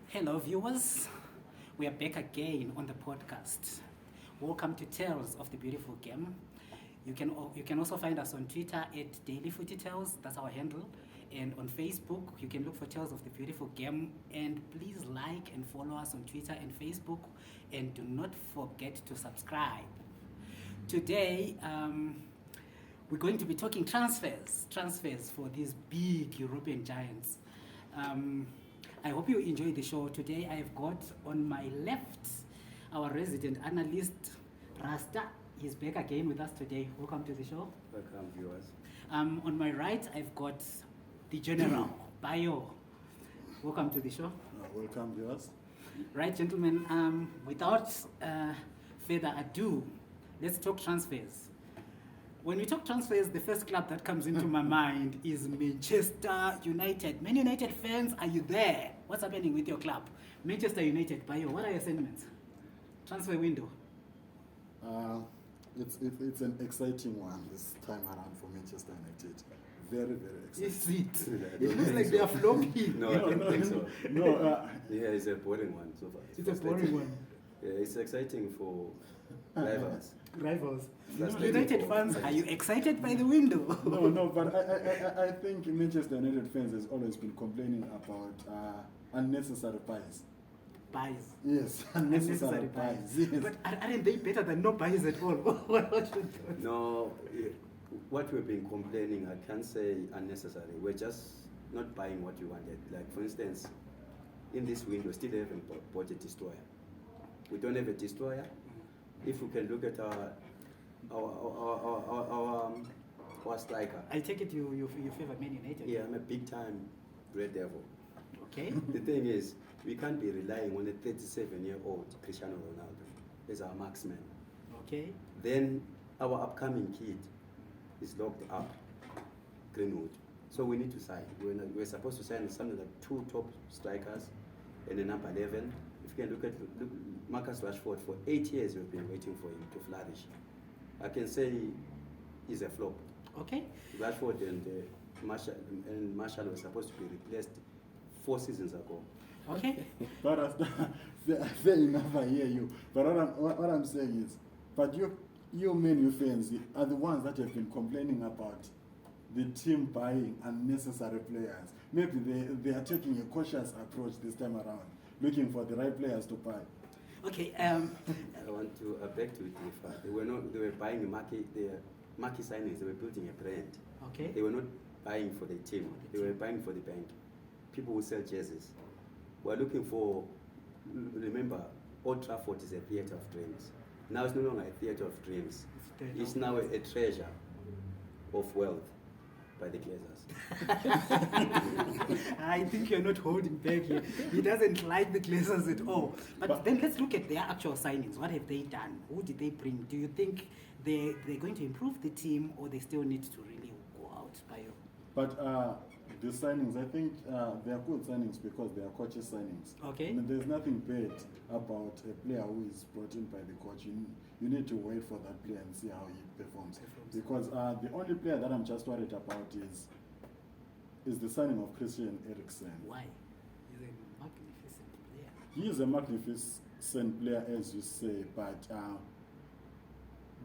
Hello, viewers. We are back again on the podcast. Welcome to Tales of the Beautiful Game. You can also find us on Twitter at Daily Footy Tales. That's our handle. And on Facebook, you can look for Tales of the Beautiful Game. And please like and follow us on Twitter and Facebook. And do not forget to subscribe. Today, we're going to be talking transfers for these big European giants. I hope you enjoy the show. Today I've got on my left our resident analyst, Rasta. He's back again with us today. Welcome to the show. Welcome, viewers. On my right, I've got the General, Bayo. Welcome to the show. Welcome, viewers. Right, gentlemen, without further ado, let's talk transfers. When we talk transfers, the first club that comes into my mind is Manchester United. Man United fans, are you there? What's happening with your club? Manchester United, Bayo, what are your sentiments? Transfer window. It's an exciting one this time around for Manchester United. Very, very exciting. Is it? It looks like they are floppy. No, I don't think so. No, Yeah, it's a boring one so far. It's a boring one. Yeah, it's exciting for rivals. Rivals. Frustrating United for fans, fans. are you excited by the window? no, but I think Manchester United fans has always been complaining about unnecessary buys. Buys. Yes, unnecessary buys. Yes. But aren't they better than no buys at all? What should do? No, what we've been complaining, I can't say unnecessary. We're just not buying what we wanted. Like, for instance, in this window, still haven't bought a destroyer. We don't have a destroyer. If we can look at our striker. I take it you favor Man United. Yeah, I'm a big time Red Devil. Okay. The thing is, we can't be relying on a 37-year-old Cristiano Ronaldo as our marksman. Okay. Then our upcoming kid is locked up, Greenwood. So we need to sign. We're supposed to sign something like 2 top strikers and a number 11. If you can look Marcus Rashford, for 8 years we've been waiting for him to flourish. I can say he's a flop. Okay. Rashford and Marshall were supposed to be replaced 4 seasons ago. Okay. But fair enough, I hear you. But what I'm saying is, but you Man U fans are the ones that have been complaining about the team buying unnecessary players. Maybe they are taking a cautious approach this time around, looking for the right players to buy. Okay. I want to beg to differ. They were buying marquee signings. They were building a brand. Okay. They were not buying for the team. They were buying for the bank. People who sell jerseys. We're looking for. Remember, Old Trafford is a theatre of dreams. Now it's no longer a theatre of dreams. It's now a treasure of wealth by the Glazers. I think you're not holding back here. He doesn't like the Glazers at all. But then let's look at their actual signings. What have they done? Who did they bring? Do you think they're going to improve the team, or they still need to really go out by you? But the signings, I think they are good signings because they are coaches' signings. Okay. I mean, there's nothing bad about a player who is brought in by the coach. You need to wait for that player and see how he performs. Because the only player that I'm just worried about is the signing of Christian Eriksen. Why? He's a magnificent player. He is a magnificent player, as you say, but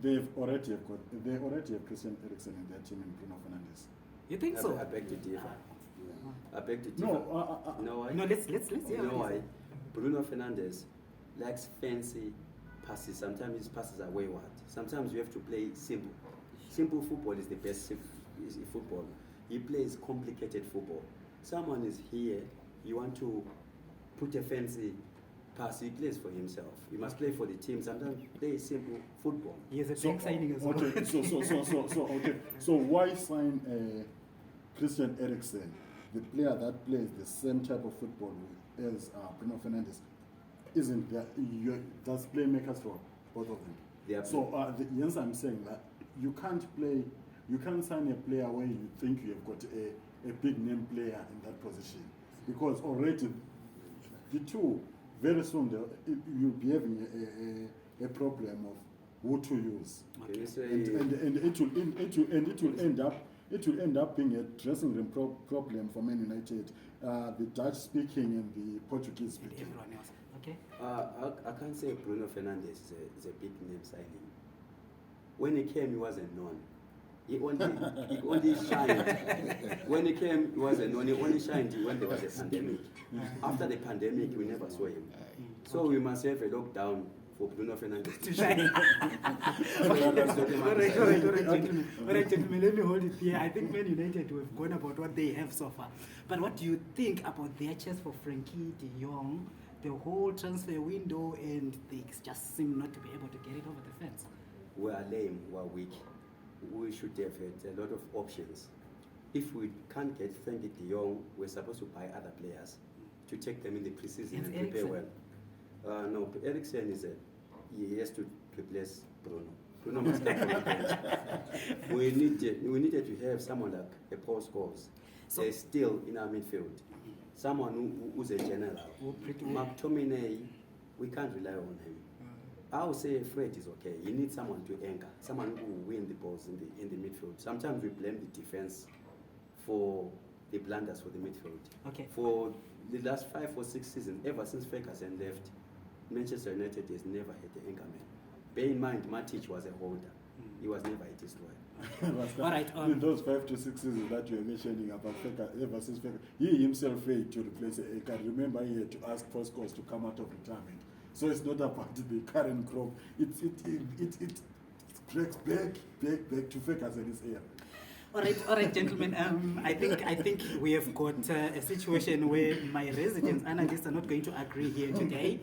they already have Christian Eriksen in their team in Bruno Fernandes. You think so? I beg to differ. Yeah. I beg to differ. No, You know why? No, let's hear You know what he why? Bruno Fernandes likes fancy passes. Sometimes his passes are wayward. Sometimes you have to play simple. Simple football is the best football. He plays complicated football. Someone is here, you want to put a fancy pass, he plays for himself. He must play for the team. Sometimes play simple football. He is a big signing as well. Okay, so why sign Christian Eriksen, the player that plays the same type of football as Bruno Fernandes? Isn't there? That's playmakers for both of them. So yes, I'm saying that you can't sign a player where you think you have got a big name player in that position, because already the two, very soon you'll be having a problem of who to use. Can you say And it will end up it will end up being a dressing room problem for Man United, the Dutch speaking and the Portuguese And speaking. everyone else. Okay. I can't say Bruno Fernandes is a big name signing. When he came, he wasn't known. He only shined. When he came, he wasn't known. He only shined when there was a pandemic. After the pandemic, we never saw him. So we must have a lockdown for Bruno Fernandes to shine. All right, gentlemen, let me hold it here. I think Man United have gone about what they have so far. But what do you think about their chance for Frankie de Jong, the whole transfer window, and they just seem not to be able to get it over the fence? We are lame, we are weak. We should have had a lot of options. If we can't get Frankie de Jong, we're supposed to buy other players to take them in the preseason It's and prepare Eriksen. well. No, Eriksen he has to replace Bruno. Bruno must come from the bench. We needed to have someone like a Paul Scholes. So- They're still in our midfield. Someone who's a general. McTominay, we can't rely on him. I would say Fred is okay. You need someone to anchor, someone who will win the balls in the midfield. Sometimes we blame the defense for the blunders for the midfield. Okay. For the last 5 or 6 seasons, ever since Ferguson left, Manchester United has never had the anchor man. Bear in mind, Matic was a holder. He was never a destroyer. All right, In those 5 to 6 seasons that you are mentioning about ever since he himself failed to replace Eka. Remember, he had to ask for scores to come out of retirement. So it's not about the current crop. It breaks back to Ferguson's era. All right, gentlemen. I think we have got a situation where my resident analysts are not going to agree here today.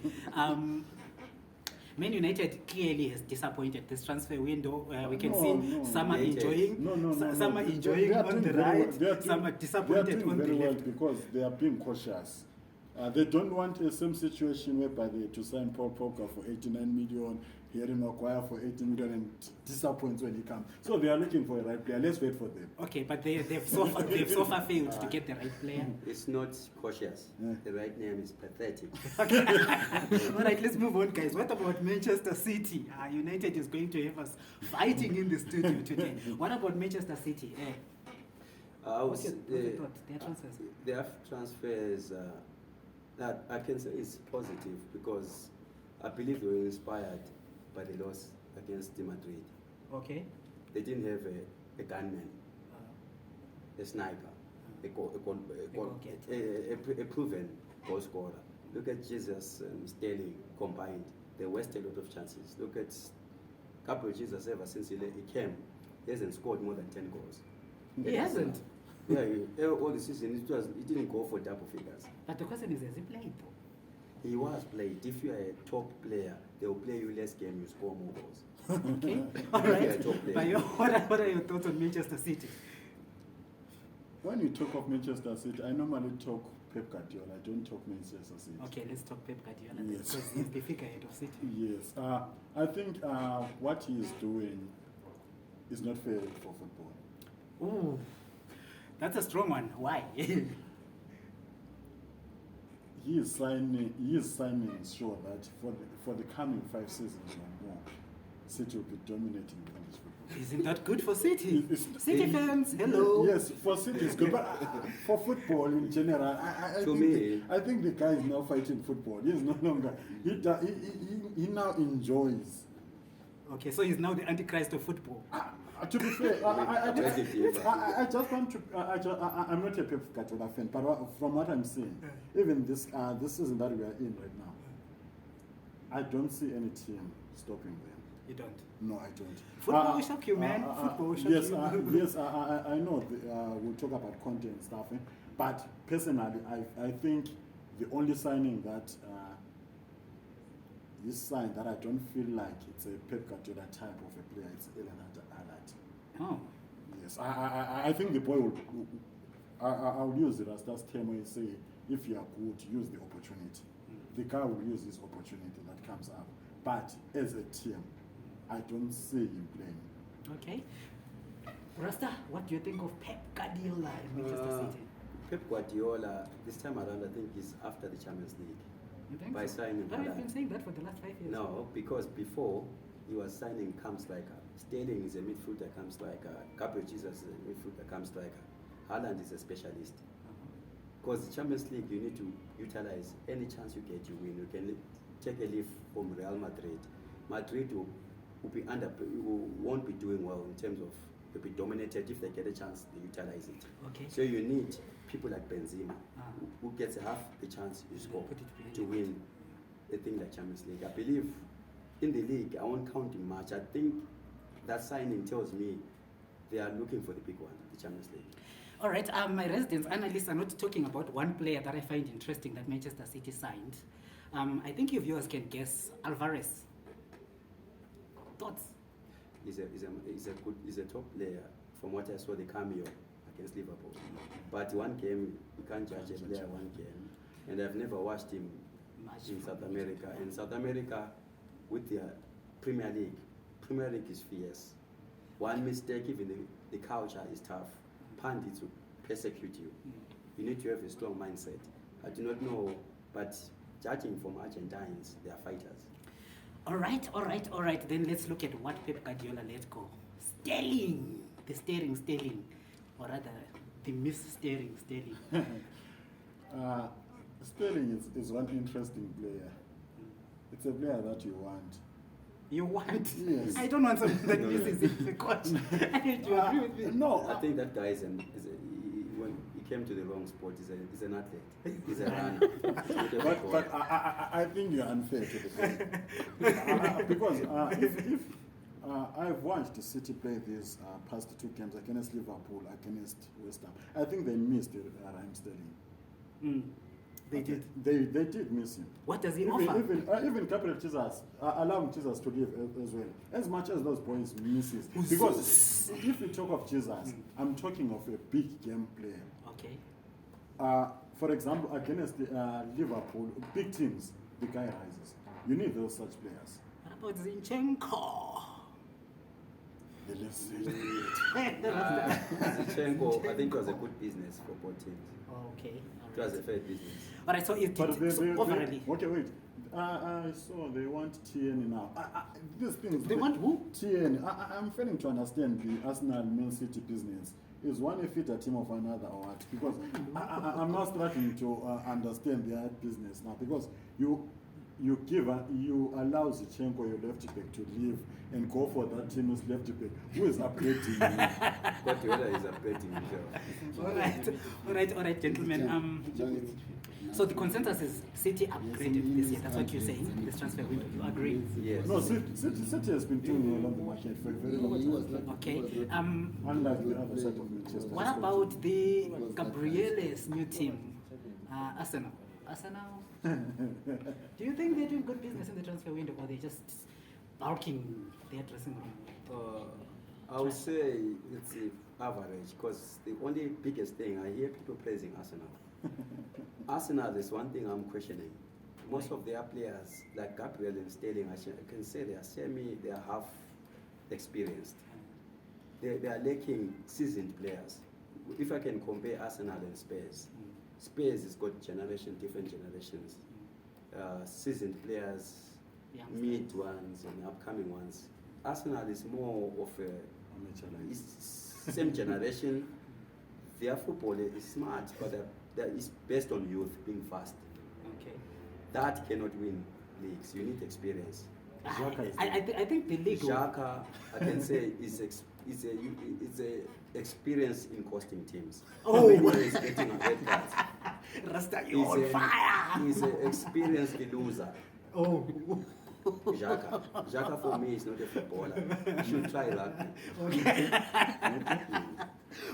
Man United clearly has disappointed this transfer window. We can see some are enjoying, some are enjoying They are on doing the very right, well. some are disappointed they are doing on the very well left. because they are being cautious. They don't want the same situation whereby they to sign Paul Pogba for 89 million, Harry Maguire for 80 million, and disappoints when he comes. So they are looking for a right player. Let's wait for them. Okay, but they've so far failed to get the right player. It's not cautious. Yeah. The right name is pathetic. All right, let's move on, guys. What about Manchester City? United is going to have us fighting in the studio today. What about Manchester City? What's your thought? Their transfers? Their transfers, that I can say is positive because I believe they were inspired by the loss against Madrid. Okay. They didn't have a gunman, a sniper, a proven goal scorer. Look at Jesus and Sterling combined. They wasted a lot of chances. Look at Gabriel Jesus ever since he came, he hasn't scored more than 10 goals. He hasn't. Yeah, all the season he didn't go for double figures. But the question is, has he played though? He was played. If you are a top player, they will play you less game, you score more goals. Okay. All right. Yeah, top player. But what are your thoughts on Manchester City? When you talk of Manchester City, I normally talk Pep Guardiola. I don't talk Manchester City. Okay, let's talk Pep Guardiola Yes. because he's the figurehead of City. Yes. I think what he is doing is not fair for football. Ooh, that's a strong one. Why? He is signing sure that for the coming 5 seasons or more, City will be dominating the English football. Isn't that good for City? It's- City fans, hello. Yes, for City it's good, but for football in general, I think the guy is now fighting football. He is no longer. He now enjoys. Okay, so he's now the Antichrist of football. To be fair, I just want to. I'm not a Pep Guardiola fan, but from what I'm seeing, even this season that we are in right now, I don't see any team stopping them. You don't. No, I don't. Football will shock you, man. Football will shock yes, you. yes, I know. We'll talk about content and stuff, but personally, I think the only signing that is signed that I don't feel like it's a Pep Guardiola type of a player, it's Ellen Haaland. Oh. Yes, I think the boy will. I'll use it as that term when you say, if you are good, use the opportunity. The guy will use this opportunity that comes up. But as a team, I don't see him playing. Okay. Rasta, what do you think of Pep Guardiola in Manchester City? Pep Guardiola, this time around, I think he's after the Champions League. You think By so? signing But we've Haaland. been saying that for the last 5 years. No, because before he was signing camps like Sterling is a midfielder come striker. Gabriel Jesus is a midfielder come striker. Haaland is a specialist. Because the Champions League, you need to utilize any chance you get, you win. You can take a leaf from Real Madrid. Madrid won't be doing well in terms of they'll be dominated. If they get a chance, they utilize it. Okay. So you need people like Benzema, who gets half the chance you score to win a thing like Champions League. I believe in the league, I won't count him much. I think that signing tells me they are looking for the big one, the Champions League. All right, my residents analysts are not talking about one player that I find interesting that Manchester City signed. I think your viewers can guess. Alvarez. Thoughts? He's a top player. From what I saw, the cameo against Liverpool. But one game, you can't judge a player one game. And I've never watched him Much in South from America. In South America, with their Premier League is fierce. One mistake, even the culture is tough. Pundits will persecute you. You need to have a strong mindset. I do not know, but judging from Argentines, they are fighters. All right. Then let's look at what Pep Guardiola let go. Sterling. The Sterling. Or rather, the Sterling. Sterling is one interesting player. It's a player that you want. You want? Yes. I don't want someone that misses it, the coach. Do you agree with me? No. I think that guy when he came to the wrong sport, he's an athlete. He's a runner. But I think you're unfair to the player. Because if I've watched City play these past two games against Liverpool, against West Ham, I think they missed Raheem Sterling. They did. They did miss him. What does he offer? Even Gabriel Jesus, allowing Jesus to leave as well. As much as those boys misses. Because if you talk of Jesus, I'm talking of a big game player. Okay. For example, against Liverpool, big teams, the guy rises. You need those such players. What about Zinchenko? The less Zinchenko, I think it was a good business for both teams. Okay. It was a fair business. All right, so overally. Okay, wait. I saw they want TN now. These things. They want who? TN. I'm failing to understand the Arsenal Man City business. Is one a fitter team of another or what? Because I'm not starting to understand their business now. Because you allow Zinchenko, your left back, to leave and go for that team's left back. Who is upgrading you? Guardiola is upgrading himself. All right, gentlemen. So the consensus is City upgraded this year. That's what you're saying. This transfer window. You agree? Yes. No, City has been doing well on the market for a very long time. Okay. Unlike the other side of Manchester. What about the Gabriele's new team, Arsenal? Do you think they're doing good business in the transfer window, or they're just bulking their dressing room? I would say it's average, because the only biggest thing, I hear people praising Arsenal. Arsenal is one thing I'm questioning. Most of their players, like Gabriel and Sterling, I can say they are half experienced. They are lacking seasoned players. If I can compare Arsenal and Spurs, Spurs has got different generations. Seasoned players, mid ones and upcoming ones. Arsenal is more of a same generation. Their football is smart, but it's based on youth being fast. Okay. That cannot win leagues. You need experience. I think the league. Xhaka, I can say, is a experience in costing teams. Oh, he's getting a red card. Rasta, you're on fire. He's an experienced loser. Oh. Xhaka for me is not a footballer. You should try rugby. Okay.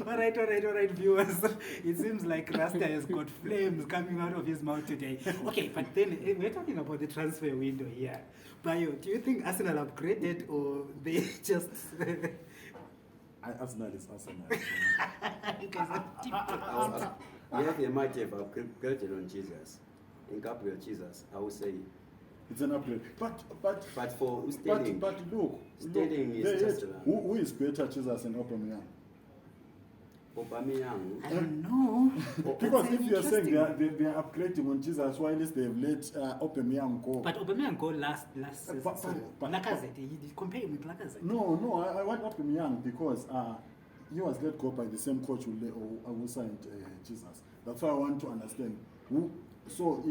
All right, viewers. It seems like Rasta has got flames coming out of his mouth today. Okay, but then we're talking about the transfer window here. Bayo, do you think Arsenal upgraded or they just... Arsenal is Arsenal. Yeah, they might have upgraded on Jesus. In Gabriel Jesus, I would say. It's an upgrade. But for Sterling, but look, Sterling is just who is better, Jesus and Aubameyang? Aubameyang. I don't know. Because That's if you're saying interesting. they are upgrading on Jesus, while they have let Aubameyang go. But Aubameyang go last season. But- Lacazette, you compare him with Lacazette. No, I want Aubameyang because he was let go by the same coach who signed Jesus. That's why I want to understand who. So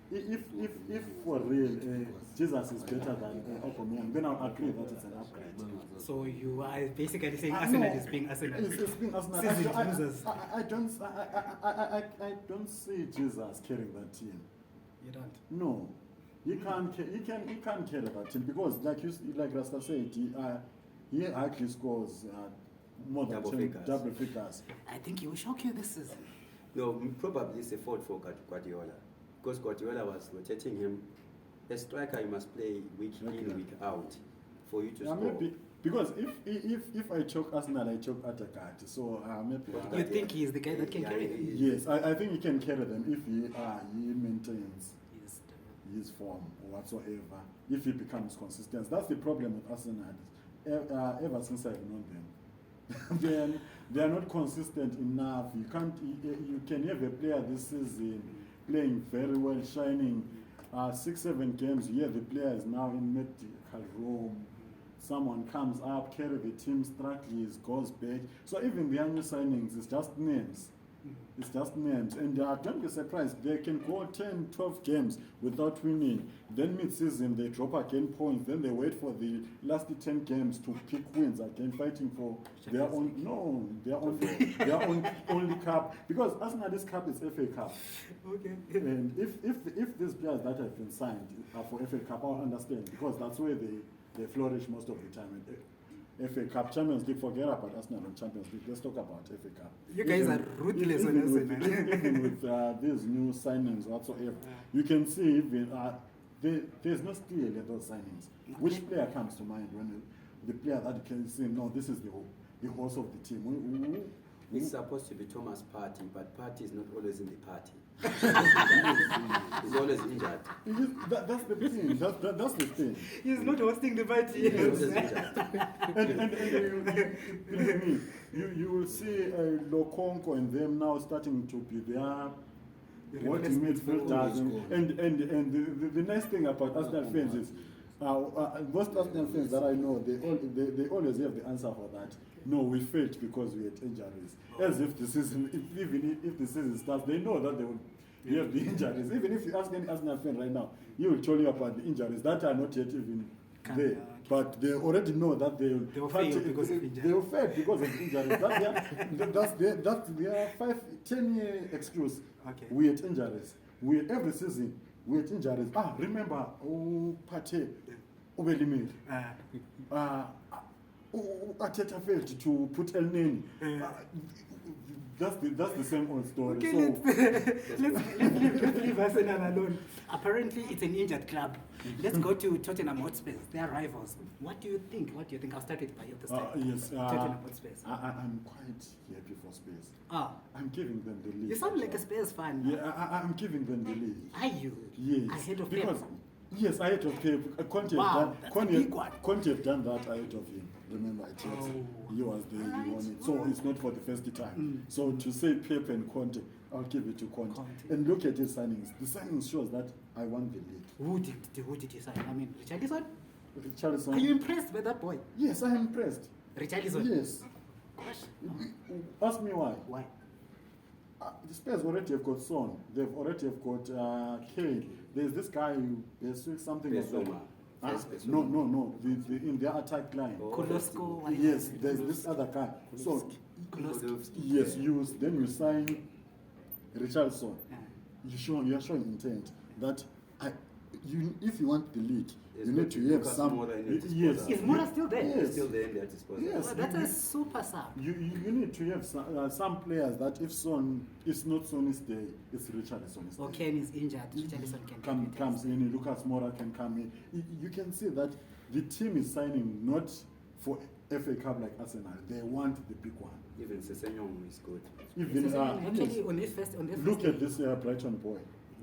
if for real Jesus is better than Aubameyang, then I'll agree that it's an upgrade. So you are basically saying No, Arsenal is being Arsenal. It's being Arsenal. Season losers. I don't see Jesus carrying that team. You don't. No, he can't carry that team because, like Rasta said, he actually scores more than double figures. I think he will shock you this season. No, probably it's a fault for Guardiola. Because Guardiola was rotating him. A striker, you must play week in, week out for you to score. Maybe, because if I choke Arsenal, I choke Attackard. So maybe. You think he is the guy that can carry them? Yes, I think he can carry them if he maintains Yes. his form or whatsoever. If he becomes consistent, that's the problem with Arsenal. Ever since I've known them, they are not consistent enough. You can have a player this season playing very well, shining. 6-7 games. Here the player is now in medical room. Someone comes up, carry the team, struggles, goes back. So even the annual signings, it's just names. It's just names. And don't be surprised, they can go 10, 12 games without winning. Then mid-season, they drop again points. Then they wait for the last 10 games to pick wins again, fighting for their only cup. Because Arsenal's cup is FA Cup. Okay. And if these players that have been signed are for FA Cup, I'll understand. Because that's where they flourish most of the time. And FA Cup, Champions League, forget about Arsenal and Champions League. Let's talk about FA Cup. You guys are ruthless on Arsenal. Even with these new signings whatsoever, you can see even there's no steal in those signings. Which player comes to mind when the player that you can say, no, this is the horse of the team? It's supposed to be Thomas Partey, but Partey is not always in the party. He's always injured. That's the thing. That's the thing. He's not hosting the party. He's always injured. And believe me, you will see Lokonko and them now starting to be their working midfielders. And the nice thing about Arsenal fans is most Arsenal fans that I know, they always have the answer for that. No, we failed because we had injuries. As if the season, even if the season starts, they know that they will have the injuries. Even if you ask any Arsenal fan right now, he will tell you about the injuries that are not yet even there. Okay. But they already know that they will fail because of injuries. They will fail because of injuries. That's their 5-10 year excuse. Okay. We had injuries. Every season we had injuries. Remember, Partey, Obelimir. Ateta failed to put El Neni. That's the same old story. Okay, So let's leave Arsenal alone. Apparently, it's an injured club. Let's go to Tottenham Hotspur. They are rivals. What do you think? I'll start with Bayo this time. yes, Tottenham Hotspur. I'm quite happy for Spurs. I'm giving them the lead. You sound like a Spurs fan. Yeah, I'm giving them the lead. Are you? Yes. Ahead of because Pep? yes, ahead of Pep. Conte Wow, that's a big one. Conte have done that ahead of him. Remember, he was there. He won it. So it's not for the first time. So to say Pep and Conte, I'll give it to Conte. And look at his signings. The signings shows that I won the league. Who did you sign? I mean, Richarlison? Richarlison. Are you impressed by that boy? Yes, I am impressed. Richarlison? Yes. Gosh. Ask me why. Why? The Spurs already have got Son. They've already have got Kane. There's this guy who there's something like that. No. In their attack line. Kolosko? Yes, there's this other guy. So yes, then you sign Richarlison. You're showing intent that if you want the league, you need to have some. Yes, Is Mura still there? Yes. Still there in their disposal. Yes. Well, that's a super sub. You need to have some players that if Son is not Son's day, it's Richarlison's day. Or Kane is injured. Richarlison can comes in, Lucas Moura can come in. You can see that the team is signing not for FA Cup like Arsenal. They want the big one. Even Sessegnon is good. Even Actually, on this first look day. at this Brighton boy.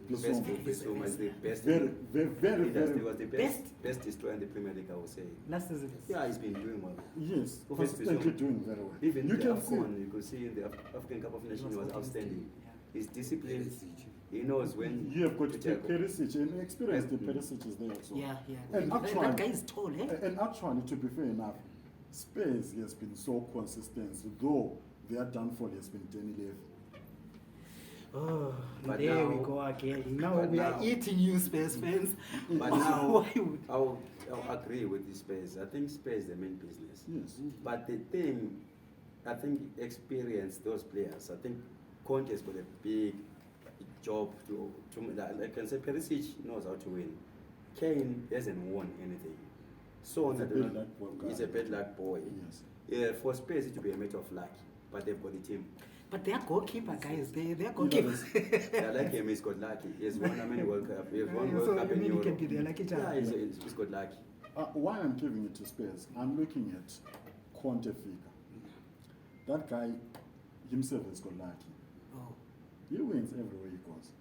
Bissouma. Bissouma is the best. Very, very, very, He very. was the best destroyer in the Premier League, I would say. Last season. Yeah, he's been doing well. Yes, Professor consistently Bissouma. doing very well. Even You the can see. AFCON, you could see in the African Cup of Nations, he was outstanding. Yeah. He's disciplined. He knows when You have got to tackle. Perisic, and experienced Mm. Perisic is there also. Yeah, yeah. And That actually- guy is tall, eh? And actually, to be fair enough, Spurs has been so consistent, though their downfall has been Danny Levy. Oh, But there now- we go again. Now but we are now- eating you, Spurs fans. But Why now, would- I'll agree with the Spurs. I think Spurs is the main business. Yes. But the thing, I think experience those players. I think Conte has got a big job to like I can say Perisic knows how to win. Kane hasn't won anything. So He's a bad luck boy. he's a bad luck boy. Yes. Yeah, for Spurs it will be a matter of luck, but they've got a team. But their goalkeeper, guys, their You know, goalkeepers. Yeah, like him, he's got lucky. He has won how many World Cup? He has won So World Cup you in mean he Europe. can be their lucky charm? Yeah, he's got lucky. Why I'm giving it to Spurs, I'm looking at Conte figure. That guy himself has got lucky. Oh. He wins everywhere he goes.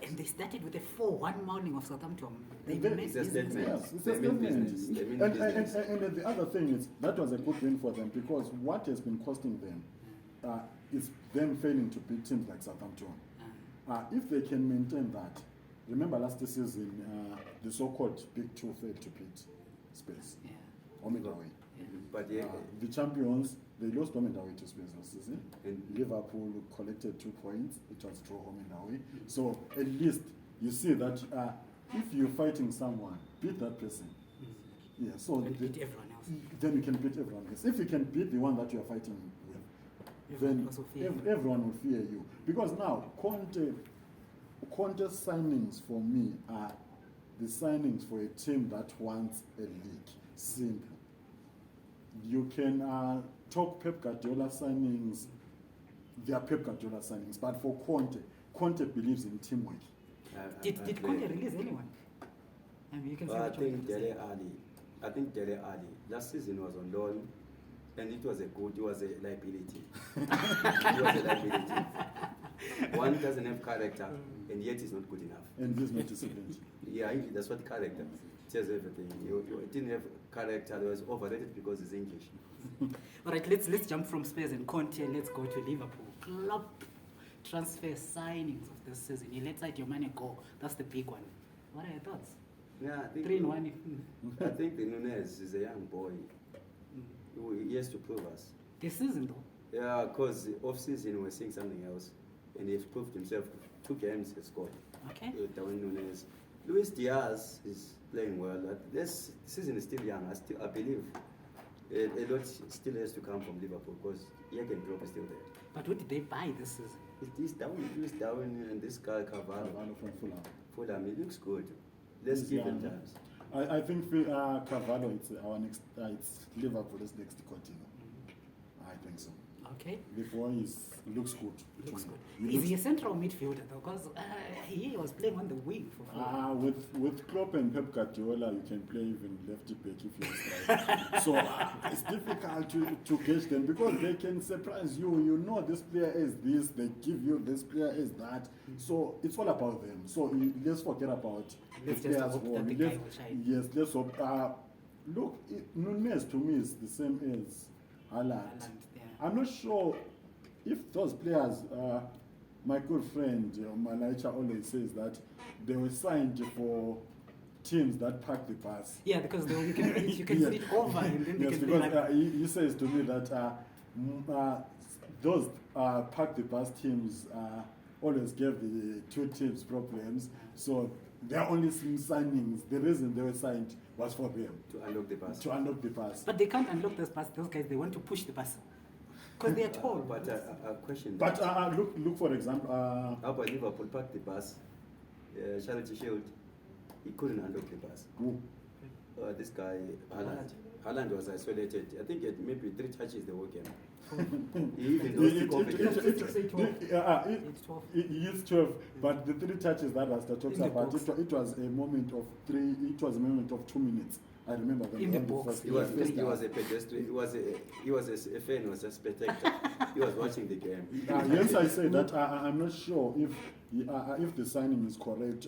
And they started with a 4-1 mauling of Southampton. They And then- made It's a business. statement. Yes, it's They a mean statement. business. They mean And business. then the other thing is, that was a good win for them because what has been costing them is them failing to beat teams like Southampton. If they can maintain that, remember last season, the so-called Big Two failed to beat Spurs, Yeah. home and away. But yeah, The champions, they lost home and away to Spurs last season. and Liverpool collected 2 points. It was draw home and away. So at least you see that if you're fighting someone, beat that person. Yeah. So And the- beat everyone else. then you can beat everyone else. If you can beat the one that you are fighting with, Everyone then also fear you. everyone will fear you. Because now Conte's signings for me are the signings for a team that wants a league. Simple. You can talk Pep Guardiola signings. They are Pep Guardiola signings, but for Conte believes in teamwork. Did Conte release anyone? I mean, you can say I what you want think to say. Dele Ali. I think Dele Ali. Last season was on loan, and it was a liability. It was a liability. One doesn't have character, and yet he's not good enough. And this not disciplined. Yeah, that's what character tells everything. You didn't have character. He was overrated because he's English. All right, let's jump from Spurs and Conte. Let's go to Liverpool. Club transfer signings of this season. You let Sadio Mane go. That's the big one. What are your thoughts? Yeah, I think 3-1. I think the Nunez is a young boy. He has to prove us. This season, though. Yeah, because off season we're seeing something else, and he's proved himself. 2 games he scored. Okay. Darwin Nunez, Luis Diaz is playing well. This season is still young. I believe a lot still has to come from Liverpool because Jurgen Klopp is still there. But what did they buy this season? Luis Darwin, and this guy Carvalho. Carvalho from Fulham. Fulham, he looks good. Let's He's give him young. times. I think Carvalho, it's our next. It's Liverpool's next Coutinho. I think so. Okay. Before looks good. to Looks me. good. Is he a central midfielder, though? Because he was playing on the wing for Fulham. With Klopp and Pep Guardiola, you can play even lefty back if you strike. So it's difficult to gauge them because they can surprise you. You know this player is this, they give you this player is that. So it's all about them. So let's forget about Let's the just players. hope that the guy will shine. Yes, let's hope. Look, Nunez to me is the same as Haaland. Haaland, yeah. I'm not sure if those players, my good friend Malaicha always says that they were signed for teams that park the bus. Yeah, because you can Yes. sit over and then they Yes, can because play like... he says to me that those park the bus teams always gave the 2 teams problems. So their only signings, the reason they were signed was for them To unlock the pass. to unlock the bus. But they can't unlock this bus. Those guys, they want to push the bus. Because they are tall. But a question. But look for example. How about Liverpool parked the bus? Charity Shield, he couldn't unlock the bus. Who? This guy, Haaland was isolated. I think it maybe 3 touches the whole game. He even lost the confidence. It's 12. It's 12, but the 3 touches that Rasta talks In the about, box. it was a moment of 2 minutes. I remember them In the on box, first, He Yeah, was, the first he was half. a pedestrian. He was a fan. He was a spectator. He was watching the game. Yes, I say that I'm not sure if the signing is correct,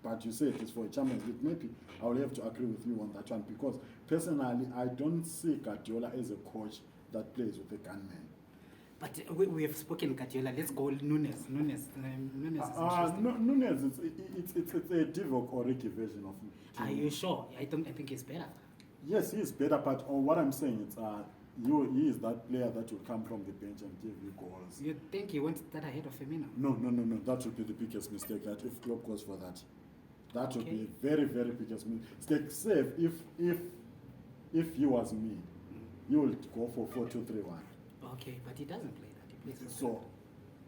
but you say it is for a Champions League. Maybe I will have to agree with you on that one because personally, I don't see Guardiola as a coach that plays with a gunman. But we have spoken Guardiola. Let's go Nunes. Nunes is interesting. Nunes, it's a Divock Origi version of. Are you sure? I think he's better. Yes, he is better, but what I'm saying is, he is that player that will come from the bench and give you goals. You think he won't start ahead of Firmino? No. That would be the biggest mistake. That if Klopp goes for that, that would Okay. be a very, very biggest mistake. Save if he was me, you would go for 4-2-3-1. Okay, but he doesn't play that. He plays So,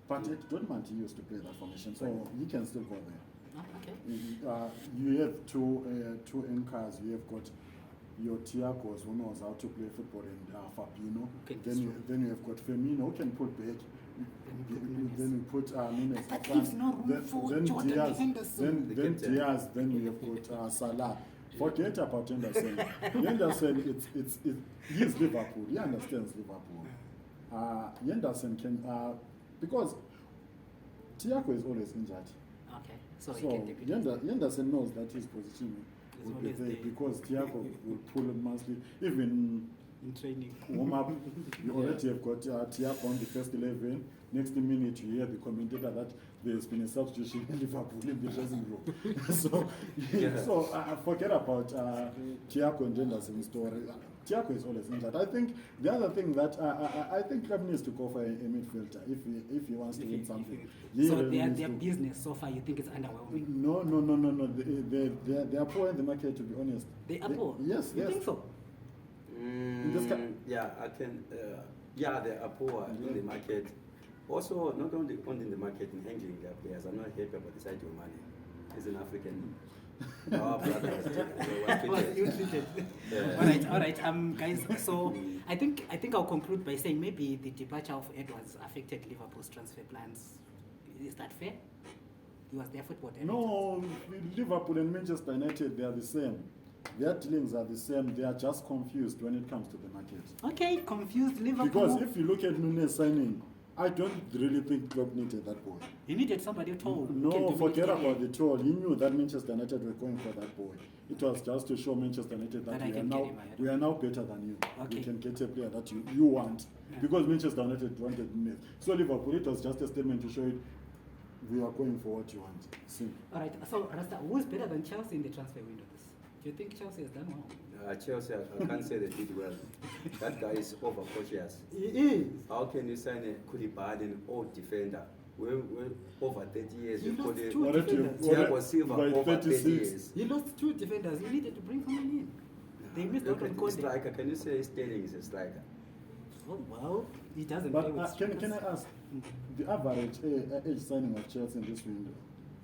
but at Dortmund he used to play that formation, so he can still go there. Oh, okay. You have two anchors. You have got your Thiagos who knows how to play football and Fabinho. Okay, Then you have got Firmino who can pull back. Then you put Nunes. That up leaves front. no room for Jordan Diaz, Henderson. The then captain. Diaz. Then you have got Salah. Forget about Henderson. Henderson, he's Liverpool. He understands Liverpool. Henderson can because Thiago is always injured. Okay, so he can deputy. Henderson knows that his position will be always there there. because Thiago will pull him monthly. Even In training. warm up, you already have got Thiago on the first 11. Next minute, you hear the commentator that there's been a substitution in Liverpool in the dressing room. So forget about Thiago and Henderson's story. Thiago is always injured. I think the other thing that I think Klopp needs to go for a midfielder if he wants to win something. He So really their needs to- business so far, you think it's underwhelming? No. They are poor in the market, to be honest. They are poor? Yes, You yes. think so? This guy- Yeah, I can. Yeah, they are poor in the market. Also, not only in the market, in handling their players. I'm not happy about the Sadio Mane. He's an African. Our brother was treated. Yeah. All right, guys. So I think I'll conclude by saying maybe the departure of Edwards affected Liverpool's transfer plans. Is that fair? He was their football director. No, Liverpool and Manchester United, they are the same. Their dealings are the same. They are just confused when it comes to the market. Okay, confused Liverpool. Because if you look at Nunes signing, I don't really think Klopp needed that boy. he needed somebody tall. who can No, dominate forget the about game. the toll. He knew that Manchester United were going for that boy. It was just to show Manchester United that That I we are can now get him ahead. we are now better than you. Okay. We can get a player that you want. Yeah. Because Manchester United wanted Nunes. So Liverpool, it was just a statement to show it we are going for what you want. Simple. All right. So Rasta, who's better than Chelsea in the transfer window? Do you think Chelsea has done well? Chelsea, I can't say they did well. That guy is overcautious. He is. How can you sign a Koulibaly, an old defender? We're over 30 years. He We lost put it. two Already- defenders. Thiago Silva by over 30 36. years. He lost two defenders. He needed to bring someone in. They missed Look out on at the Conte. striker. Can you say Sterling is a striker? Oh well, he doesn't play But with can I strikers. ask the average age signing of Chelsea in this window?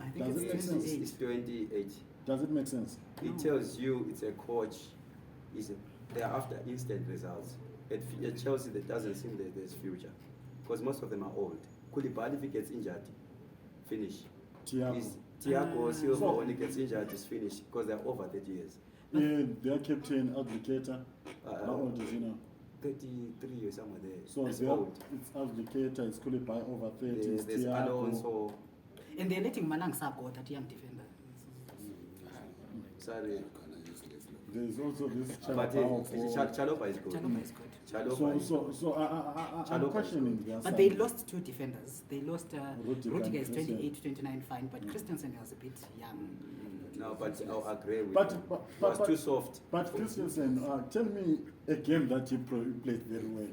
I think Does it's it make sense? 28. It's 28. Does it make sense? It No. tells you it's a coach. They're after instant results. At Chelsea, there doesn't seem that there's future. Because most of them are old. Koulibaly, if he gets injured, finish. Thiago. Thiago Silva, So- when he gets injured, is finished. Because they're over 30 years. Yeah, their captain, Advocator. Uh, How old is he now? 33 or somewhere there. So That's they old. it's Advocator, it's Koulibaly over 30, it's There's Thiago. Alonso. And they're letting Malang Sarr go, that young defender. Sorry. There's also this But Chalopa is good. Chalobah is good. Chalopa is good. So I'm Chalopa is questioning their But they signing. lost two defenders. They lost Rudiger Rudiger is and 28, 29, fine, but Christensen was a bit young. No, but I'll agree with But- you. but- It was but- too soft. But Christensen, tell me a game that you played very well.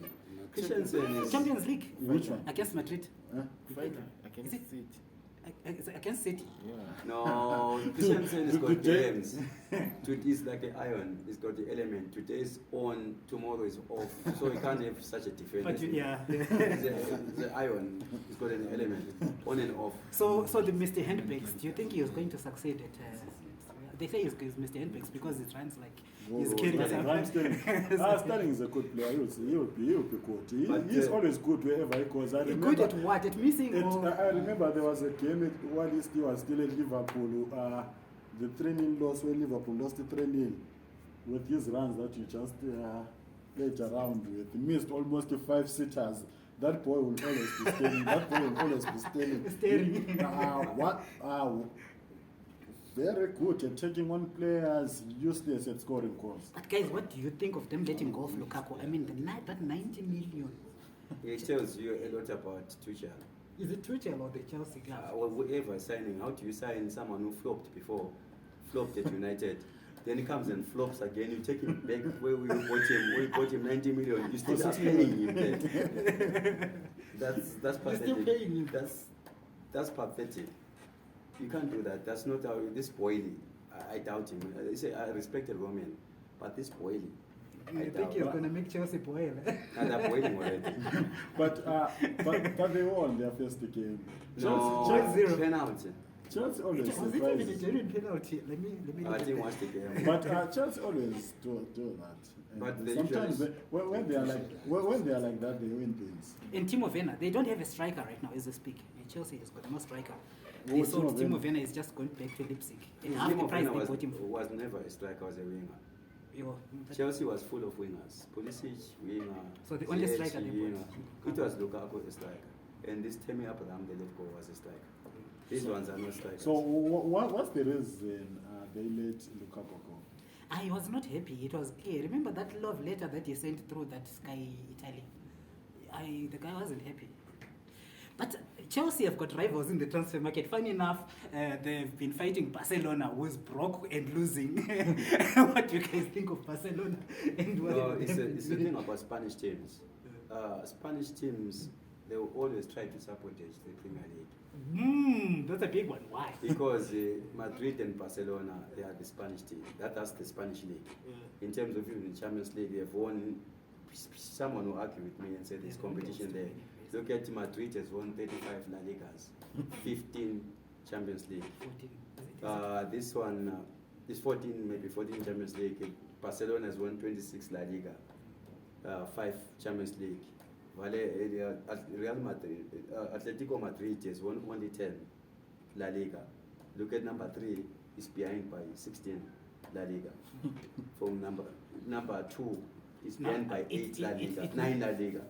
Christensen is... Champions League. Which one? Against Madrid. Huh? Final Is against it- City. Against City. Yeah. No, Christensen has got Today- games. It's like an iron. It's got the element. Today is on, tomorrow is off. So you can't have such a defender. But yeah. The iron. It's got an element. On and off. So the Mr. Handbags, do you think he was going to succeed at? They say he's Mr. Handbags because it runs like he's Whoa, carrying Sterling. something. Sterling is a good player. He'll be good. But, He's always good wherever he goes. I Good remember, at what? At missing? Or? I remember there was a game while he was still at Liverpool. The 3-0 loss where Liverpool lost the 3-0. with his runs that you just played around with, missed almost 5 sitters. That boy will always be staring. That boy will always be staring. Staring. What? Very good at taking on players, useless at scoring goals. But guys, what do you think of them letting go of Lukaku? I mean, that 90 million. It tells you a lot about Tuchel. Is it Tuchel or the Chelsea club? Whoever signing, how do you sign someone who flopped before, flopped at United, then he comes and flops again, you take him back where we bought him 90 million, you still are paying him then. That's pathetic. You're still paying him. That's pathetic. You can't do that. That's not how this Boyle, I doubt him. I respected Roman, but this Boyle, I You doubt. think you're going to make Chelsea boil? And they're boiling already. but they won their first game. No, Chelsea- penalty. Chelsea always Was it even a surprises. genuine penalty? Let me I look at didn't that. watch the game. But Chelsea always do that. And But they sometimes usually- when they are like that, they win things. And Timo Werner, they don't have a striker right now as they speak. Chelsea has got no striker. Oh, They sold Timo Timo Werner. Werner is just going back to Leipzig. And half the Timo price Werner they bought him for. was never a striker, was a winger. Yo, Chelsea was full of wingers. Pulisic, winger. So the only striker they Ziyech, bought. It was Lukaku, a striker. And this Temi Abraham, the left goal, was a striker. These ones are not strikers. So what's the reason they let Lukaku go? I was not happy. It was clear. Remember that love letter that he sent through that Sky Italy? The guy wasn't happy. But Chelsea have got rivals in the transfer market. Funny enough, they've been fighting Barcelona, who's broke and losing. What do you guys think of Barcelona? And what No, it's the thing about Spanish teams. Spanish teams, they will always try to sabotage the Premier League. That's a big one. Why? Because Madrid and Barcelona, they are the Spanish team. That's the Spanish league. In terms of even the Champions League, they've won. Someone will argue with me and say there's competition there. Look at Madrid has won 35 La Ligas, 15 Champions League. 14. This one is 14, maybe 14 Champions League. Barcelona has won 26 La Liga, 5 Champions League. Real Madrid, Atletico Madrid has won only 10 La Liga. Look at number 3, is behind by 16 La Liga. From number 2 is behind by 8 La Liga, 9 La Liga.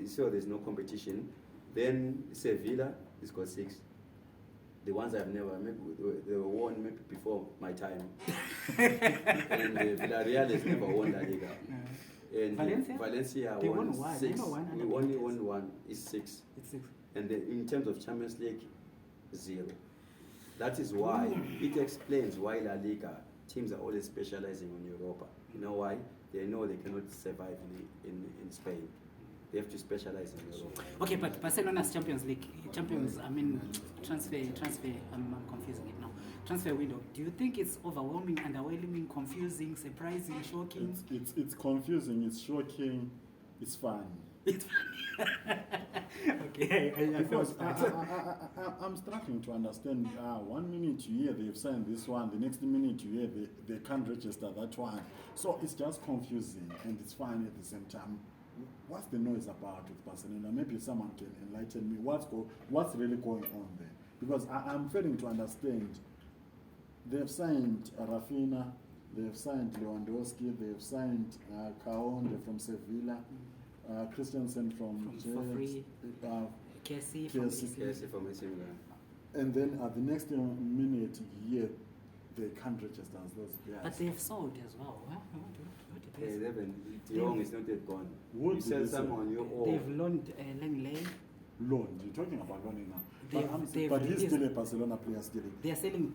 So there's no competition. Then Sevilla has got 6. The ones I've never, maybe they were won maybe before my time. And Villarreal has never won La Liga. And Valencia? They won won one. 6. They won one We under only Benitez. won 1. It's 6. It's 6. And then in terms of Champions League, 0. That is why it explains why La Liga teams are always specializing on Europa. You know why? They know they cannot survive in Spain. They have to specialize in Europe. Okay, but Barcelona's Champions League, transfer, I'm confusing it now. Transfer window, do you think it's overwhelming, underwhelming, confusing, surprising, shocking? It's confusing, it's shocking, it's fun. It's okay, I Because felt I'm struggling to understand. 1 minute you hear they've signed this one, the next minute you hear they can't register that one. So it's just confusing and it's fun at the same time. What's the noise about with Barcelona? Maybe someone can enlighten me. What's really going on there? Because I'm failing to understand. They've signed Rafinha, they've signed Lewandowski, they've signed Kaonde from Sevilla, Christensen from for free. KC from KC. AC. Yes, from AC Milan. And then at the next minute, yeah, they can't register as those players. But they've sold as well. What did they sell? De Jong is not yet gone. What You did sell they sell? someone, you owe. They've loaned Langley. Loan, you're talking about loaning now. They've But he's released- still a Barcelona player still. They are selling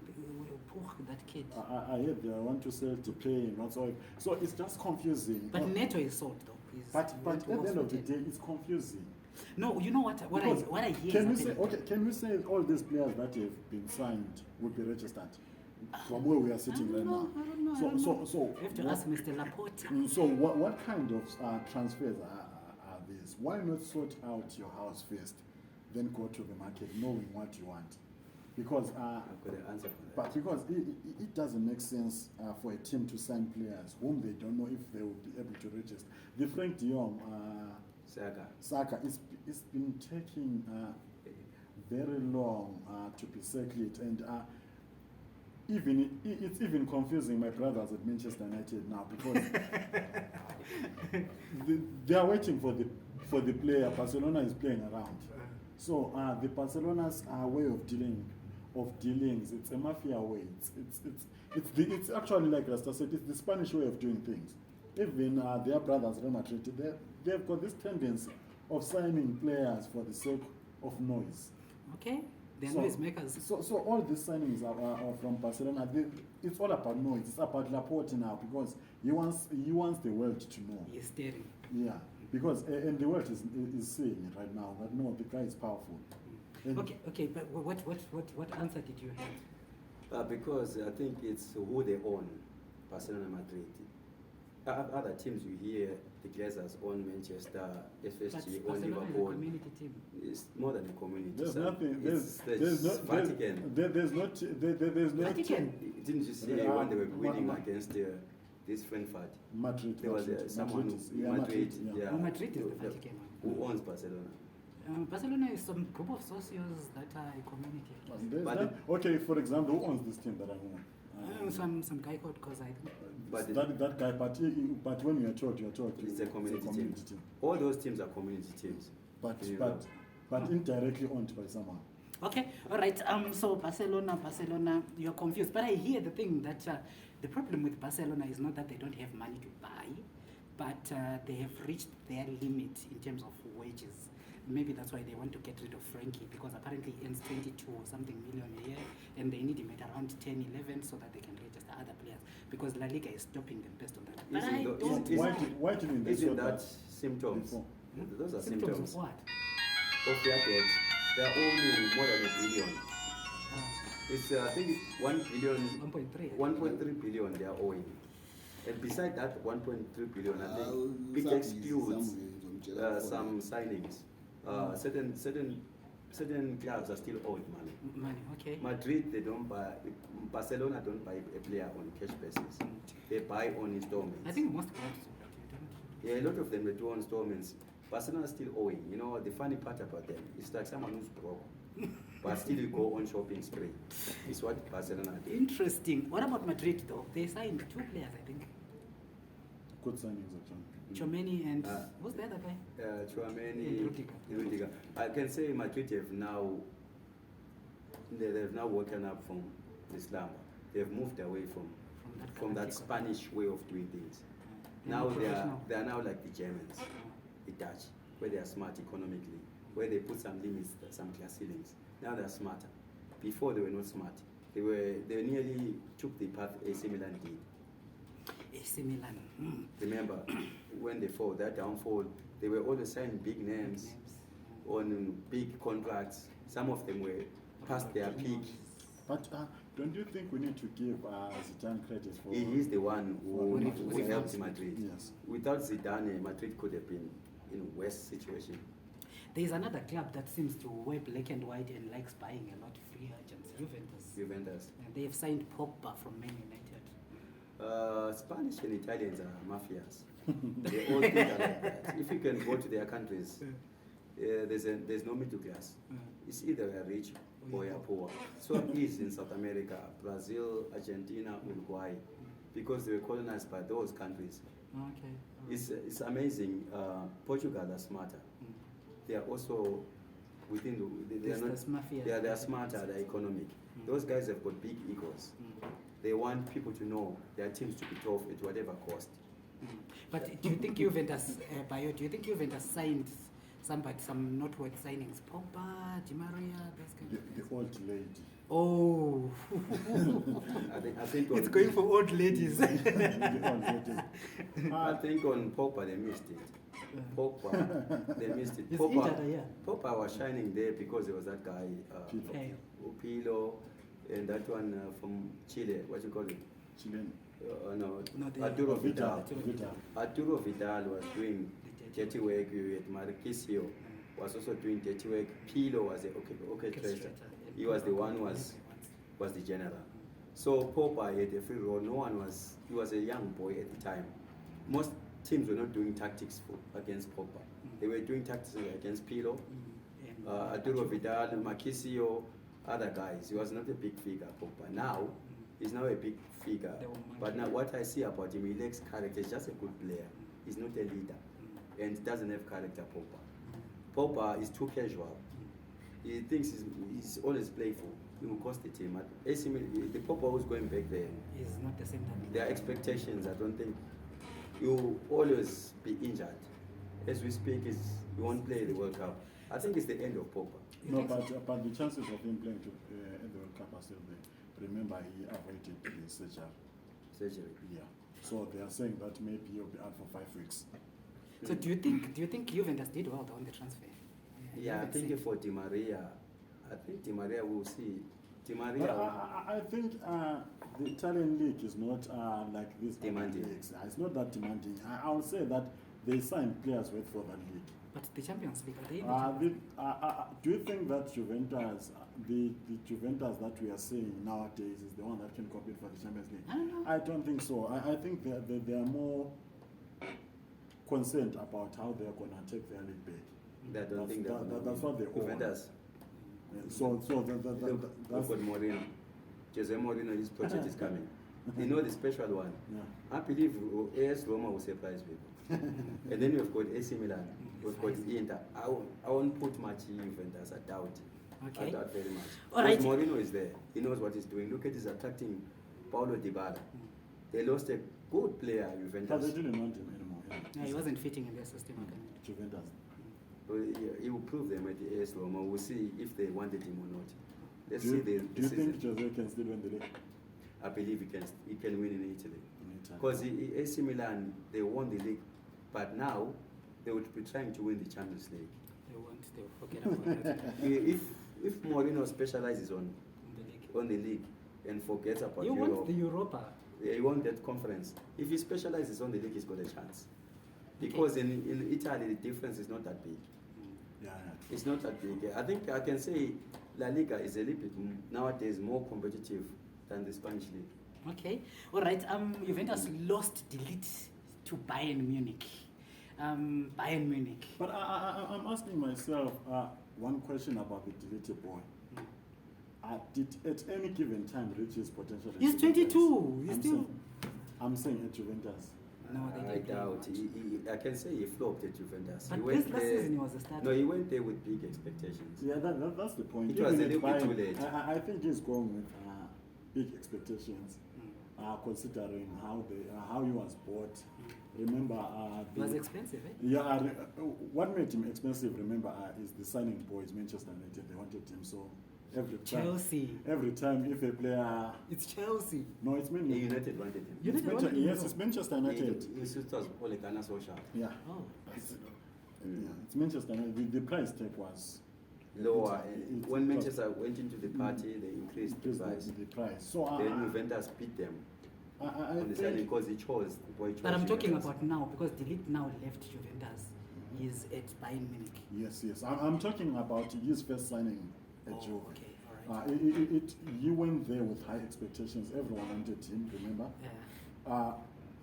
that kid. I heard they want to sell to pay and whatsoever. So it's just confusing. But Neto is sold though. But He at went to the end of the Oxford. day, it's confusing. No, you know what I Because hear can you is say happening. can you say all these players that have been signed would be registered from where we are sitting right now? I don't know. So You have to what- ask Mr. Laporta. So what kind of transfers are these? Why not sort out your house first, then go to the market knowing what you want? Because I've got an answer for that. but because it doesn't make sense for a team to sign players whom they don't know if they will be able to register. The Frank de Jong, Saka, it's been taking very long to be circled, and it's even confusing my brothers at Manchester United now because they are waiting for the player. Barcelona is playing around, so the Barcelona's way of dealings. It's a mafia way. It's actually like Rasta said. It's the Spanish way of doing things. Even their brothers Real Madrid, they've got this tendency of signing players for the sake of noise. Okay, they're So- noisemakers. So all these signings are from Barcelona. It's all about noise. It's about Laporte now because he wants the world to know. He's staring. Yeah, because and the world is seeing it right now that no, the guy is powerful. And Okay, but what answer did you have? Because I think it's who they own, Barcelona, Madrid. Other teams you hear, the Glazers own Manchester, But FSG own Barcelona is a Liverpool. community team. It's more than a community. There's son. nothing. It's There's no. Vatican. There's no. Vatican. Didn't you see when they were winning against this Frankfurt? Madrid. There was Madrid, someone Madrid, who yeah, Madrid, yeah. Oh, Madrid is the who- Vatican who one. owns Barcelona. Barcelona is some group of socios that are a community. There's But not- okay, for example, who owns this team that I own? Some guy called Kozai. But that guy, but when you're told It's a community team. All those teams are community teams. But You but know. but indirectly owned by someone. Okay, all right. So Barcelona, you're confused. But I hear the thing that the problem with Barcelona is not that they don't have money to buy, but they have reached their limit in terms of wages. Maybe that's why they want to get rid of Frankie, because apparently he earns 22 or something million a year, and they need him at around 10, 11 so that they can register other players, because La Liga is stopping them based on that. But Isn't I tho- don't isn't- know. Why didn't they Isn't sort that that symptoms? before? Those are Symptoms symptoms of what? of their debt. They are owing more than $1 billion. It's I think it's 1 billion, 1.3. 1.3 billion they are owing. And beside that 1.3 billion, I think it excludes some signings. Certain clubs are still owed money. Money, okay. Madrid, they don't buy. Barcelona don't buy a player on cash basis. They buy on installments. I think most clubs do that. You don't. Yeah, a lot of them they do on installments. Barcelona is still owing. You know, the funny part about them is like someone who's broke, but still you go on shopping spree. It's what Barcelona do. Interesting. What about Madrid though? They signed 2 players, I think. Good signings actually. Chomeni and Uh, who's the other guy? Chouameni, And Rudiger. I can say Madrid have now they've now woken up from Islam. They've moved away from that fanatical- Spanish way of doing things. And Now professional. they are now like the Germans, the Dutch, where they are smart economically, where they put some limits, some class ceilings. Now they are smarter. Before they were not smart. They nearly took the path AC Milan did. AC Milan. Remember when they fall, that downfall, they were always signing big names on big contracts. Some of them were past their peak. But don't you think we need to give Zidane credit for? He is the one who For helped Madrid. Yes. Without Zidane, Madrid could have been in a worse situation. There's another club that seems to wear black and white and likes buying a lot of free agents, Juventus. Juventus. And they have signed Pogba from Man United. Spanish and Italians are mafias. They all think like that. If you can go to their countries, there's no middle class. It's either you're rich or you're poor. So it is in South America, Brazil, Argentina, Uruguay, because they were colonized by those countries. Okay. It's amazing. Portugal are smarter. They are also within they are not This mafia. they are smarter. They're economic. Those guys have got big egos. They want people to know their teams to be tough at whatever cost. But do you think Juventus, Bayo, do you think Juventus signed some noteworthy signings? Pogba, Di Maria, those kind of The old lady. Oh, I think on, it's going for old ladies. The old lady. I think on Pogba they missed it. Pogba they missed it. He's injured, yeah. Pogba was shining there because there was that guy Hey. Pilo, and that one from Chile. What you call it? Chilean. No, Arturo Vidal. Vidal. Arturo Vidal was doing dirty work with Marquisio, was also doing dirty work. Pilo was the orchestrator. He was the one who was the general. So Pogba had a free role. He was a young boy at the time. Most teams were not doing tactics against Pogba. They were doing tactics against Pilo, Arturo Vidal, Marquisio, other guys. He was not a big figure, Pogba. Now, He's now a big figure. They will But monkey. now what I see about him, he lacks character. He's just a good player. He's not a leader. And doesn't have character, Pogba. Pogba is too casual. He thinks he's always playful. He will cost the team. AC Milan, the Pogba who's going back there, He's not the same type. their expectations, I don't think he will always be injured. As we speak, he won't play the World Cup. I think it's the end of Pogba. You No, think so? but the chances of him playing in the World Cup are still there. Remember, he avoided the surgery. Yeah. So they are saying that maybe he'll be out for 5 weeks. So do you think Juventus did well on the transfer? Yeah, I think for Di Maria, Di Maria will see. Di But Maria, I think the Italian league is not like this other Demanding. leagues. It's not that demanding. I would say that they sign players with for that league. But the Champions League, are they in the Champions League? Do you think that Juventus, the Juventus that we are seeing nowadays, is the one that can compete for the Champions League? I don't know. I don't think so. I think they are more concerned about how they are going to take their league back. I don't think that's what they own. Juventus. Yeah, so Look that's at Mourinho. Jose Mourinho, his project is coming. You know the special one. yeah. I believe AS Roma will surprise people. And then we've got AC Milan, we've got Inter. I won't put much in Juventus, I doubt. Okay. I doubt very much. All right. Because Mourinho is there. He knows what he's doing. Look at his attracting Paulo Dybala. They lost a good player, But Juventus. they didn't want him anymore. Yeah. Yeah, he wasn't fitting in their system. Okay. Juventus. So he will prove them at the AS Roma. We'll see if they wanted him or not. Let's Do see you, the do you season. think Jose can still win the league I believe he can win in Italy. in Italy? Because AC Milan, they won the league, but now they would be trying to win the Champions League. They will forget about that If Mourinho specializes in the league. on the league and forgets about You Europe, want the Europa. he won that conference. If he specializes on the league, he's got a chance. Because in Italy, the difference is not that big. Yeah, It's not that big. I think I can say La Liga is a little bit nowadays more competitive than the Spanish league. Okay. All right. Juventus lost delete to Bayern Munich. Bayern Munich. But I'm asking myself one question about the deleted boy. Did at any given time reach his potential? at He's Juventus? 22. He's still. I'm saying at Juventus. No, they I didn't play doubt. much. I can say he flopped at Juventus. But He this went last there- season he was a starter. No, he went there with big expectations. Yeah, that's the point. It was Even a little at bit too Bayern, late. I think he's going with big expectations, Mm. considering how he was bought. Remember, It was expensive, eh? yeah. What made him expensive? Remember, is the signing boys Manchester United. They wanted him so every time. Chelsea. Every time, if a player, It's Chelsea. no, it's The mainly United wanted him. You It's didn't Manchester, want him, yes, no? it's Manchester United. His sisters Ole Gunnar Solskjaer. Yeah, Oh. yeah, it's Manchester United. The price tag was Lower. it When cost- Manchester went into the party, they increased the price. the price. So Then Juventus beat them I on the signing think because he chose the boy chose. But I'm talking Juventus. about now because Delete now left Juventus. He's at Bayern Munich. yes. I'm talking about his first signing at Oh, Juve. okay, all right. He went there with high expectations. Everyone wanted him. Remember. Yeah.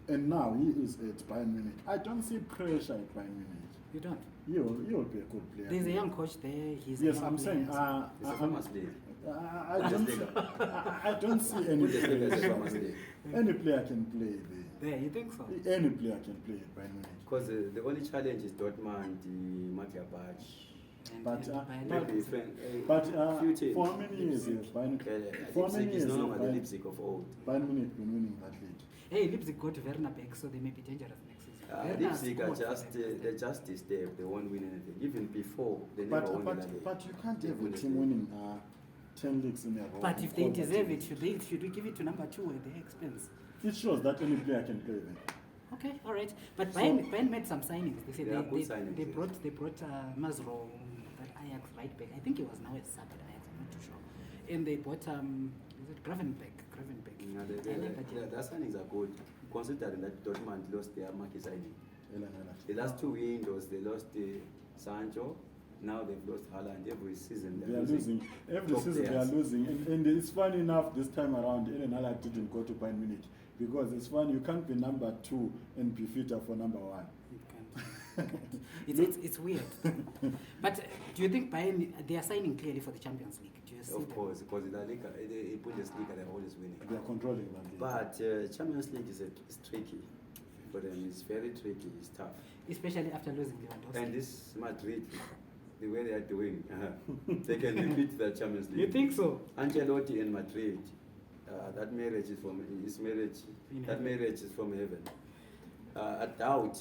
And now he is at Bayern Munich. I don't see pressure at Bayern Munich. You don't. He'll be a good player. There's a young coach there. He's a Yes, young I'm saying. player, It's a famous league. I don't see any Bundesliga is a player. famous league. Any player can play there. There, you think so? Any player can play at Bayern Munich. Because the only challenge is Dortmund, the Mönchengladbach. But, Bayern Maybe Munich. But few teams. for how many years has Bayern, for how Leipzig many is years no has longer the Bayern, Leipzig of old. Bayern Munich been winning that league? Hey, Leipzig got Werner back, so they may be dangerous next season. Werner Leipzig are scored for just them. they're just this step. They won't win anything. Even before they never won the league. But you can't have a Bundesliga. team winning 10 leagues in a row. But and if they call that deserve team. it, should we give it to number 2 at their expense? It shows that any player can play there. Okay, all right. But So- Bayern made some signings. They said They are good signings, they yes. brought Mazro, that Ajax right back. I think he was now at sub at Ajax. I'm not too sure. And they bought is it Gravenbeck? Yeah, I like that team. their signings are good, considering that Dortmund lost their marquee signing. Ellen. The last 2 windows, they lost Sancho. Now they've lost Haaland. Every season They are losing. Every top season they are players. losing. And it's funny enough this time around, Ellen Haaland didn't go to Bayern Munich. Because it's funny, you can't be number 2 and be fitter for number 1. You can't. It's weird. But do you think Bayern, they are signing clearly for the Champions League? Do you see Of them? course, because in La Liga, the Bundesliga, they're always winning. They are controlling that league. But Champions League is tricky for them. It's very tricky. It's tough. Especially after losing Lewandowski. And this Madrid, the way they are doing, they can repeat the Champions League. You think so? Ancelotti and Madrid, that marriage is from In that heaven. marriage is from heaven. I doubt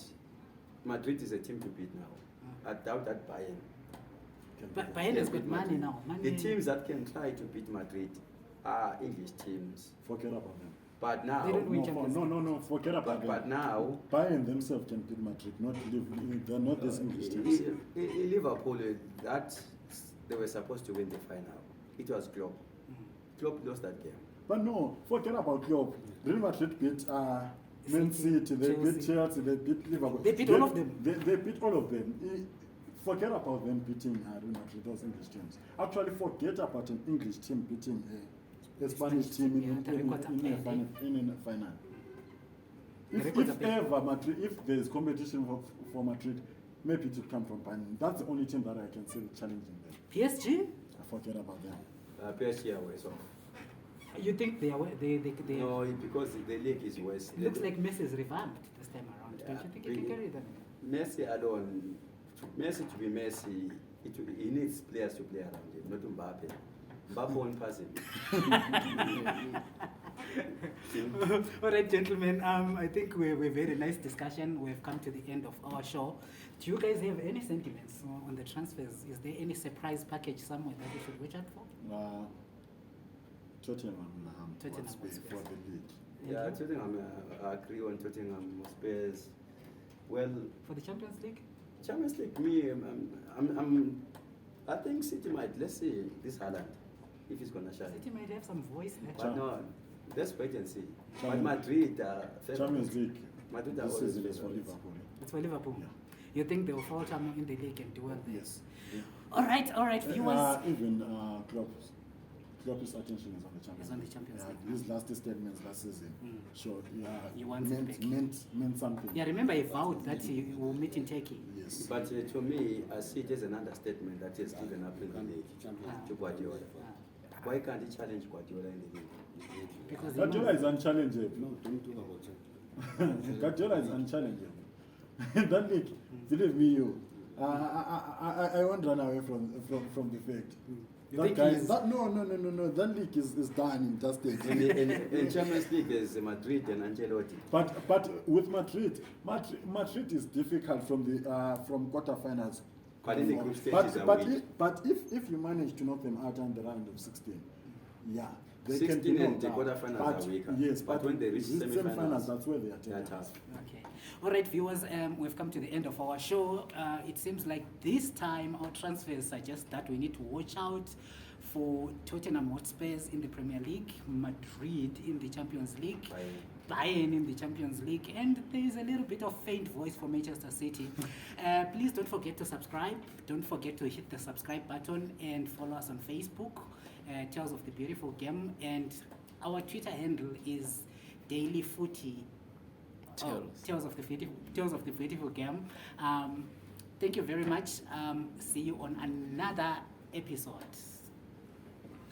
Madrid is a team to beat now. I doubt that Bayern. But Bayern has got money now. Money. The teams that can try to beat Madrid are English teams. Forget about them. But now, They don't win No, Champions no, forget about but them. now, Bayern themselves can beat Madrid, not Liv. They're not these English teams. Liverpool, that they were supposed to win the final. It was Klopp. Klopp lost that game. But no, forget about Klopp. Real Madrid beat Man City, City, they beat Chelsea. Chelsea, they beat Liverpool. They beat all of them. They beat all of them. Forget about them beating Real Madrid, those English teams. Actually, forget about an English team beating a Spanish team Yeah, the records are bad, in a final. The If records are bad. ever Madrid, if there is competition for Madrid, maybe it will come from Bayern. That's the only team that I can see challenging them. PSG? Forget about them. PSG are worse off. You think they are? They No, because the league is worse. It looks like Messi is revamped this time around. Don't Yeah, you think he can really. carry them? Messi alone, Messi to be Messi, he needs players to play around him, not Mbappe. Mbappe won't pass him. All right, gentlemen. I think we've had a nice discussion. We've come to the end of our show. Do you guys have any sentiments on the transfers? Is there any surprise package somewhere that we should watch out for? Tottenham Tottenham Hotspur Hotspur. for the league. Yeah, Tottenham, I agree on Tottenham, Spurs. Well, For the Champions League? Champions League, I think City might, let's see, this Haaland, if he's going to shine. City might have some voice there. But no, let's wait and see. But Champions- Madrid, Champions League. Madrid are This always season is for favorites. Liverpool. It's for Liverpool. Yeah. You think they will falter more in the league and do well there? Yes. All right, viewers. Even Klopp's attention is on the Champions Is on the League. Champions Yeah, League. his last statements last season showed He wants it back. meant something. Yeah, remember he vowed that he will meet in Turkey. Yes. But to me, I see it as an understatement that he has given up in the league to Guardiola. Why can't he challenge Guardiola in the league? Because he Guardiola knows. is unchallengeable. No, don't talk about Champions. Guardiola is unchallengeable. That league, believe me, I won't run away from the fact. You That think guy, he's- no. That league is done in just a In Champions League, there's Madrid and Ancelotti. But with Madrid is difficult from the from quarterfinals. But in the group stages are weak. But if you manage to knock them out in the round of 16, yeah, they 16 can be and knocked the out. quarterfinals But are weaker. Yes, But when they reach semi-finals, that's where they are They're taken. tough. Okay. All right, viewers, we've come to the end of our show. It seems like this time our transfers suggest that we need to watch out for Tottenham Hotspurs in the Premier League, Madrid in the Champions League, Bayern in the Champions League, and there is a little bit of faint voice for Manchester City. Please don't forget to subscribe. Don't forget to hit the subscribe button and follow us on Facebook, Tales of the Beautiful Game, and our Twitter handle is Daily Footy. Tales of the Beautiful Game. Thank you very much. See you on another episode.